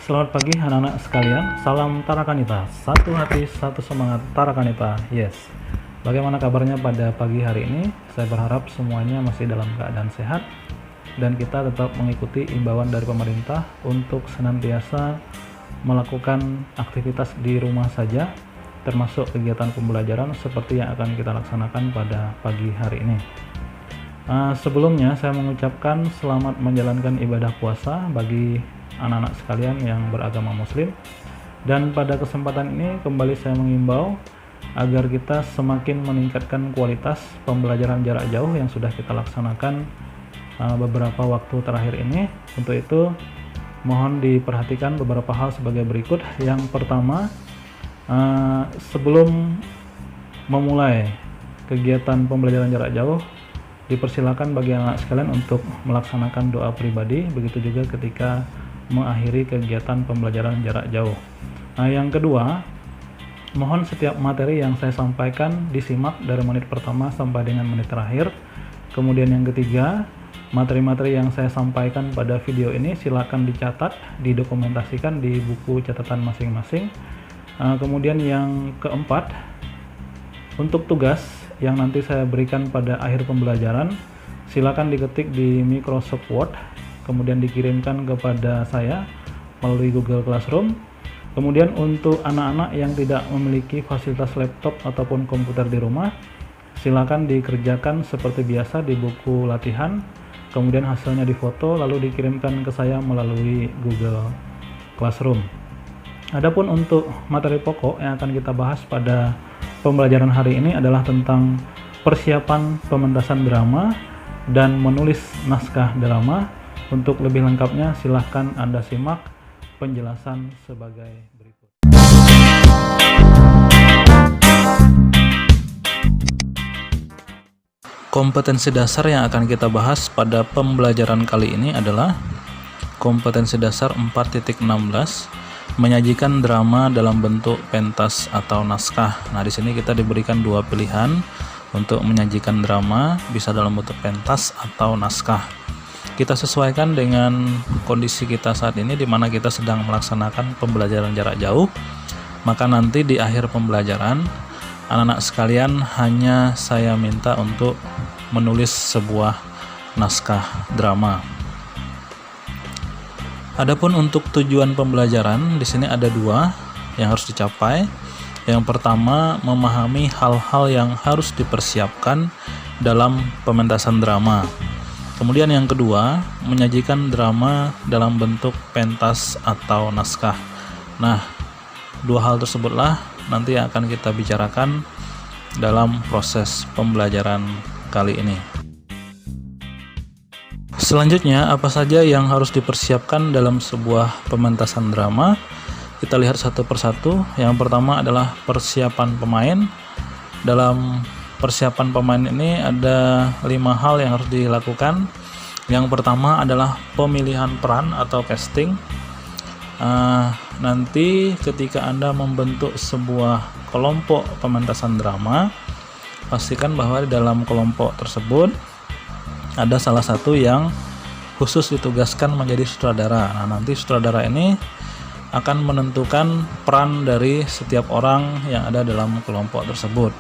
Selamat pagi anak-anak sekalian, salam Tarakanita, satu hati, satu semangat Tarakanita, yes. Bagaimana kabarnya pada pagi hari ini? Saya berharap semuanya masih dalam keadaan sehat dan kita tetap mengikuti imbauan dari pemerintah untuk senantiasa melakukan aktivitas di rumah saja, termasuk kegiatan pembelajaran seperti yang akan kita laksanakan pada pagi hari ini. Sebelumnya saya mengucapkan selamat menjalankan ibadah puasa bagi anak-anak sekalian yang beragama muslim, dan pada kesempatan ini kembali saya mengimbau agar kita semakin meningkatkan kualitas pembelajaran jarak jauh yang sudah kita laksanakan beberapa waktu terakhir ini. Untuk itu mohon diperhatikan beberapa hal sebagai berikut. Yang pertama, sebelum memulai kegiatan pembelajaran jarak jauh, dipersilakan bagi anak sekalian untuk melaksanakan doa pribadi, begitu juga ketika mengakhiri kegiatan pembelajaran jarak jauh. Yang kedua, mohon setiap materi yang saya sampaikan disimak dari menit pertama sampai dengan menit terakhir. Kemudian yang ketiga, materi-materi yang saya sampaikan pada video ini silakan dicatat, didokumentasikan di buku catatan masing-masing. Kemudian yang keempat, untuk tugas yang nanti saya berikan pada akhir pembelajaran, silakan diketik di Microsoft Word, kemudian dikirimkan kepada saya melalui Google Classroom. Kemudian untuk anak-anak yang tidak memiliki fasilitas laptop ataupun komputer di rumah, silakan dikerjakan seperti biasa di buku latihan, kemudian hasilnya difoto lalu dikirimkan ke saya melalui Google Classroom. Adapun untuk materi pokok yang akan kita bahas pada pembelajaran hari ini adalah tentang persiapan pementasan drama dan menulis naskah drama. Untuk lebih lengkapnya silahkan Anda simak penjelasan sebagai berikut. Kompetensi dasar yang akan kita bahas pada pembelajaran kali ini adalah kompetensi dasar 4.16, menyajikan drama dalam bentuk pentas atau naskah. Nah, di sini kita diberikan dua pilihan untuk menyajikan drama, bisa dalam bentuk pentas atau naskah. Kita sesuaikan dengan kondisi kita saat ini, di mana kita sedang melaksanakan pembelajaran jarak jauh. Maka nanti di akhir pembelajaran, anak-anak sekalian hanya saya minta untuk menulis sebuah naskah drama. Adapun untuk tujuan pembelajaran, di sini ada dua yang harus dicapai. Yang pertama, memahami hal-hal yang harus dipersiapkan dalam pementasan drama. Kemudian yang kedua, menyajikan drama dalam bentuk pentas atau naskah. Nah, dua hal tersebutlah nanti yang akan kita bicarakan dalam proses pembelajaran kali ini. Selanjutnya, apa saja yang harus dipersiapkan dalam sebuah pementasan drama? Kita lihat satu persatu. Yang pertama adalah persiapan pemain. Dalam persiapan pemain ini ada 5 hal yang harus dilakukan. Yang pertama adalah pemilihan peran atau casting. Nanti ketika Anda membentuk sebuah kelompok pementasan drama, pastikan bahwa di dalam kelompok tersebut ada salah satu yang khusus ditugaskan menjadi sutradara. Nah, nanti sutradara ini akan menentukan peran dari setiap orang yang ada dalam kelompok tersebut.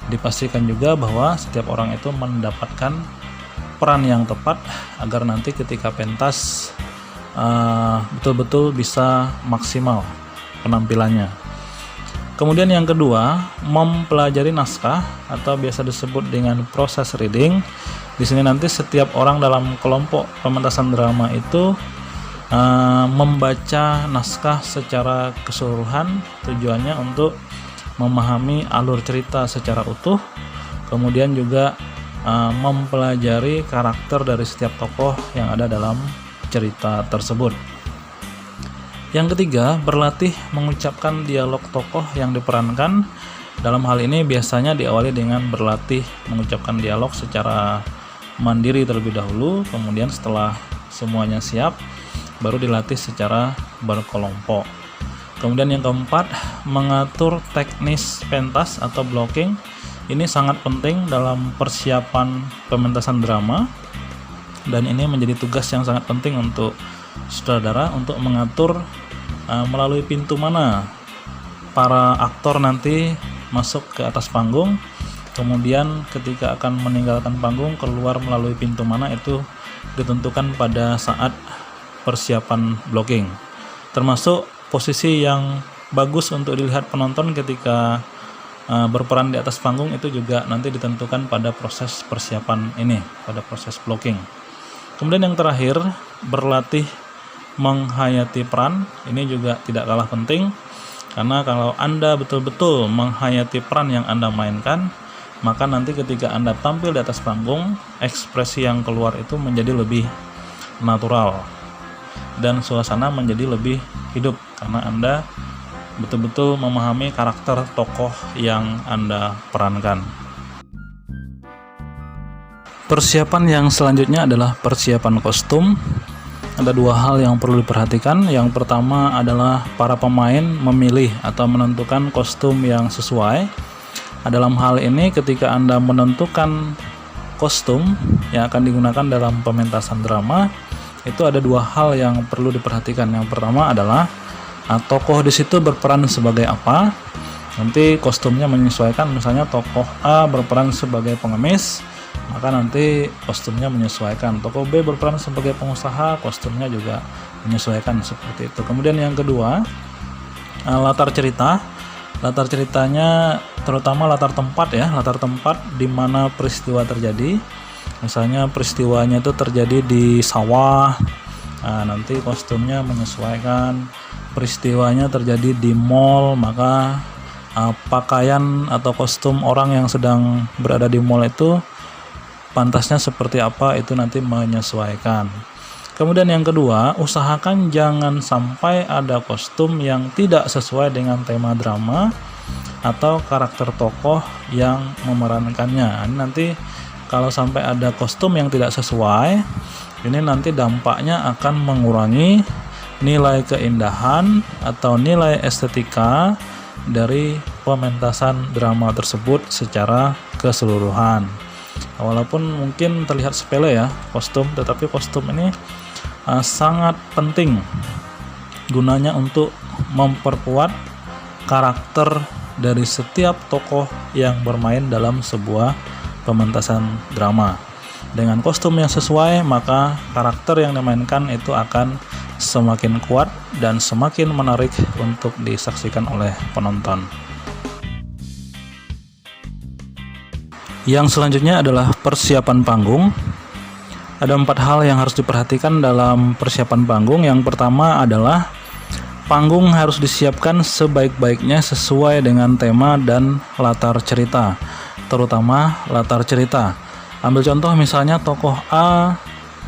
Dipastikan juga bahwa setiap orang itu mendapatkan peran yang tepat agar nanti ketika pentas betul-betul bisa maksimal penampilannya. Kemudian yang kedua, mempelajari naskah atau biasa disebut dengan proses reading. Di sini nanti setiap orang dalam kelompok pementasan drama itu membaca naskah secara keseluruhan, tujuannya untuk memahami alur cerita secara utuh, kemudian juga mempelajari karakter dari setiap tokoh yang ada dalam cerita tersebut. Yang ketiga, berlatih mengucapkan dialog tokoh yang diperankan. Dalam hal ini biasanya diawali dengan berlatih mengucapkan dialog secara mandiri terlebih dahulu, kemudian setelah semuanya siap, baru dilatih secara berkelompok. Kemudian yang keempat, mengatur teknis pentas atau blocking. Ini sangat penting dalam persiapan pementasan drama, dan ini menjadi tugas yang sangat penting untuk sutradara untuk mengatur melalui pintu mana para aktor nanti masuk ke atas panggung, kemudian ketika akan meninggalkan panggung keluar melalui pintu mana, itu ditentukan pada saat persiapan blocking. Termasuk posisi yang bagus untuk dilihat penonton ketika berperan di atas panggung itu juga nanti ditentukan pada proses persiapan ini, pada proses blocking. Kemudian yang terakhir, berlatih menghayati peran. Ini juga tidak kalah penting, karena kalau Anda betul-betul menghayati peran yang Anda mainkan, maka nanti ketika Anda tampil di atas panggung, ekspresi yang keluar itu menjadi lebih natural dan suasana menjadi lebih hidup, karena Anda betul-betul memahami karakter tokoh yang Anda perankan. Persiapan yang selanjutnya adalah persiapan kostum. Ada dua hal yang perlu diperhatikan. Yang pertama adalah para pemain memilih atau menentukan kostum yang sesuai. Dalam hal ini, ketika Anda menentukan kostum yang akan digunakan dalam pementasan drama, itu ada dua hal yang perlu diperhatikan. Yang pertama adalah tokoh di situ berperan sebagai apa. Nanti kostumnya menyesuaikan. Misalnya tokoh A berperan sebagai pengemis, maka nanti kostumnya menyesuaikan. Tokoh B berperan sebagai pengusaha, kostumnya juga menyesuaikan seperti itu. Kemudian yang kedua, latar cerita. Latar ceritanya terutama latar tempat ya, latar tempat di mana peristiwa terjadi. Misalnya peristiwanya itu terjadi di sawah, nanti kostumnya menyesuaikan. Peristiwanya terjadi di mall, maka pakaian atau kostum orang yang sedang berada di mall itu pantasnya seperti apa, itu nanti menyesuaikan. Kemudian yang kedua, usahakan jangan sampai ada kostum yang tidak sesuai dengan tema drama atau karakter tokoh yang memerankannya. Ini nanti kalau sampai ada kostum yang tidak sesuai, ini nanti dampaknya akan mengurangi nilai keindahan atau nilai estetika dari pementasan drama tersebut secara keseluruhan. Walaupun mungkin terlihat sepele ya kostum, tetapi kostum ini sangat penting gunanya untuk memperkuat karakter dari setiap tokoh yang bermain dalam sebuah pementasan drama. Dengan kostum yang sesuai, maka karakter yang dimainkan itu akan semakin kuat dan semakin menarik untuk disaksikan oleh penonton. Yang selanjutnya adalah persiapan panggung. Ada 4 hal yang harus diperhatikan dalam persiapan panggung. Yang pertama adalah panggung harus disiapkan sebaik-baiknya sesuai dengan tema dan latar cerita, terutama latar cerita. Ambil contoh misalnya tokoh A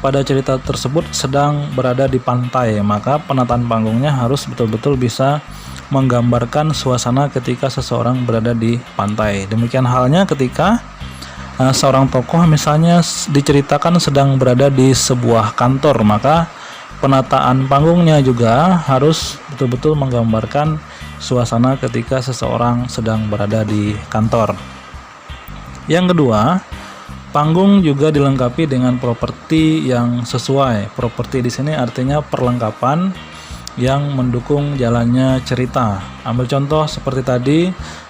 pada cerita tersebut sedang berada di pantai, maka penataan panggungnya harus betul-betul bisa menggambarkan suasana ketika seseorang berada di pantai. Demikian halnya ketika seorang tokoh misalnya diceritakan sedang berada di sebuah kantor, maka penataan panggungnya juga harus betul-betul menggambarkan suasana ketika seseorang sedang berada di kantor. Yang kedua, panggung juga dilengkapi dengan properti yang sesuai. Properti di sini artinya perlengkapan yang mendukung jalannya cerita. Ambil contoh seperti tadi,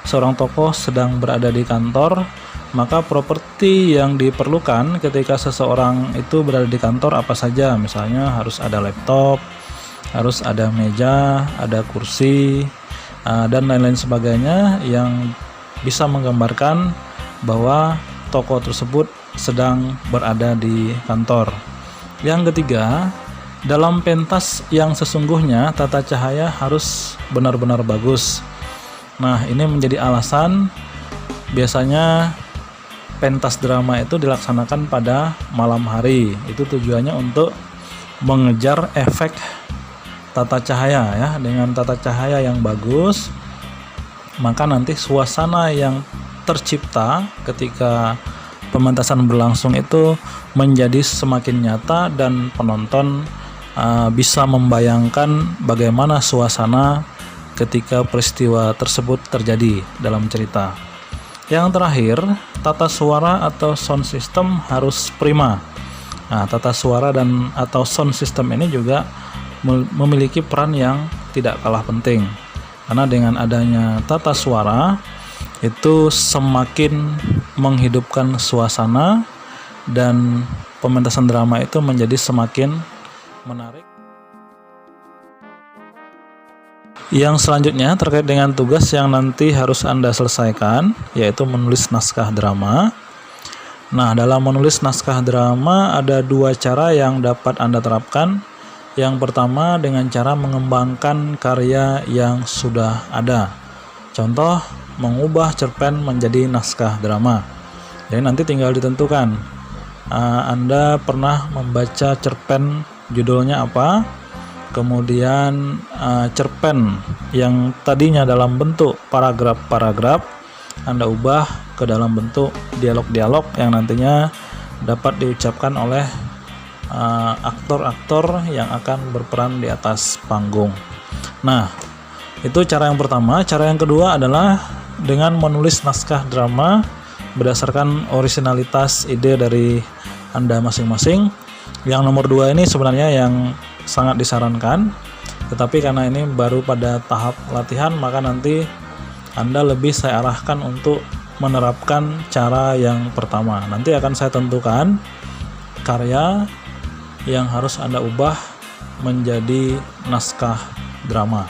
seorang tokoh sedang berada di kantor, maka properti yang diperlukan ketika seseorang itu berada di kantor apa saja? Misalnya harus ada laptop, harus ada meja, ada kursi, dan lain-lain sebagainya yang bisa menggambarkan bahwa tokoh tersebut sedang berada di kantor. Yang ketiga, dalam pentas yang sesungguhnya tata cahaya harus benar-benar bagus. Nah, ini menjadi alasan biasanya pentas drama itu dilaksanakan pada malam hari. Itu tujuannya untuk mengejar efek tata cahaya ya. Dengan tata cahaya yang bagus, maka nanti suasana yang tercipta ketika pementasan berlangsung itu menjadi semakin nyata dan penonton bisa membayangkan bagaimana suasana ketika peristiwa tersebut terjadi dalam cerita. Yang terakhir, tata suara atau sound system harus prima. Nah, tata suara dan atau sound system ini juga memiliki peran yang tidak kalah penting, karena dengan adanya tata suara itu semakin menghidupkan suasana dan pementasan drama itu menjadi semakin menarik. Yang selanjutnya terkait dengan tugas yang nanti harus Anda selesaikan, yaitu menulis naskah drama. Nah, dalam menulis naskah drama ada dua cara yang dapat Anda terapkan. Yang pertama dengan cara mengembangkan karya yang sudah ada. Contoh, mengubah cerpen menjadi naskah drama. Jadi nanti tinggal ditentukan, Anda pernah membaca cerpen judulnya apa, kemudian cerpen yang tadinya dalam bentuk paragraf-paragraf Anda ubah ke dalam bentuk dialog-dialog yang nantinya dapat diucapkan oleh aktor-aktor yang akan berperan di atas panggung. Nah, itu cara yang pertama. Cara yang kedua adalah dengan menulis naskah drama berdasarkan originalitas ide dari Anda masing-masing. Yang nomor 2 ini sebenarnya yang sangat disarankan, tetapi karena ini baru pada tahap latihan, maka nanti Anda lebih saya arahkan untuk menerapkan cara yang pertama. Nanti akan saya tentukan karya yang harus Anda ubah menjadi naskah drama.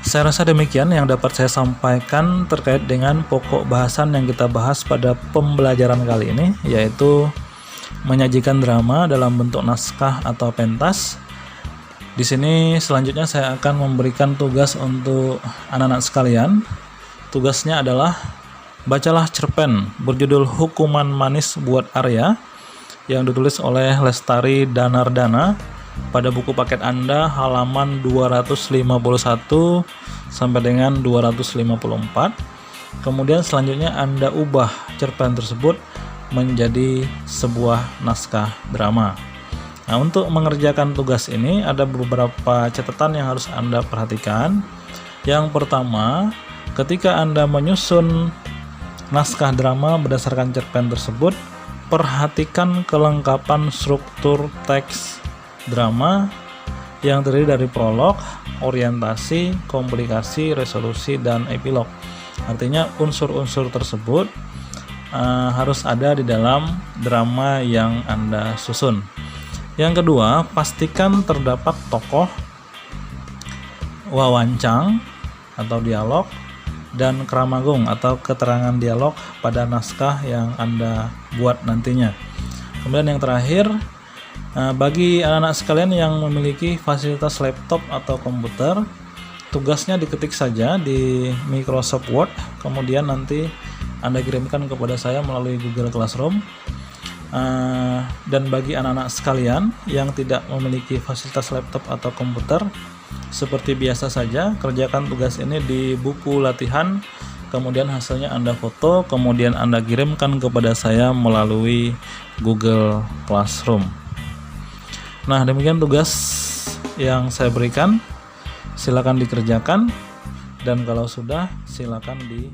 Saya rasa demikian yang dapat saya sampaikan terkait dengan pokok bahasan yang kita bahas pada pembelajaran kali ini, yaitu menyajikan drama dalam bentuk naskah atau pentas. Di sini selanjutnya saya akan memberikan tugas untuk anak-anak sekalian. Tugasnya adalah bacalah cerpen berjudul Hukuman Manis Buat Arya yang ditulis oleh Lestari Danardana pada buku paket Anda halaman 251 sampai dengan 254. Kemudian selanjutnya Anda ubah cerpen tersebut menjadi sebuah naskah drama. Nah, untuk mengerjakan tugas ini ada beberapa catatan yang harus Anda perhatikan. Yang pertama, ketika Anda menyusun naskah drama berdasarkan cerpen tersebut, perhatikan kelengkapan struktur teks drama yang terdiri dari prolog, orientasi, komplikasi, resolusi, dan epilog. Artinya unsur-unsur tersebut harus ada di dalam drama yang Anda susun. Yang kedua, pastikan terdapat tokoh, wawancang atau dialog, dan kramagung atau keterangan dialog pada naskah yang Anda buat nantinya. Kemudian yang terakhir, bagi anak-anak sekalian yang memiliki fasilitas laptop atau komputer, tugasnya diketik saja di Microsoft Word, kemudian nanti Anda kirimkan kepada saya melalui Google Classroom. Dan bagi anak-anak sekalian yang tidak memiliki fasilitas laptop atau komputer, seperti biasa saja, kerjakan tugas ini di buku latihan, kemudian hasilnya Anda foto, kemudian Anda kirimkan kepada saya melalui Google Classroom. Nah, demikian tugas yang saya berikan. Silakan dikerjakan, dan kalau sudah, silakan di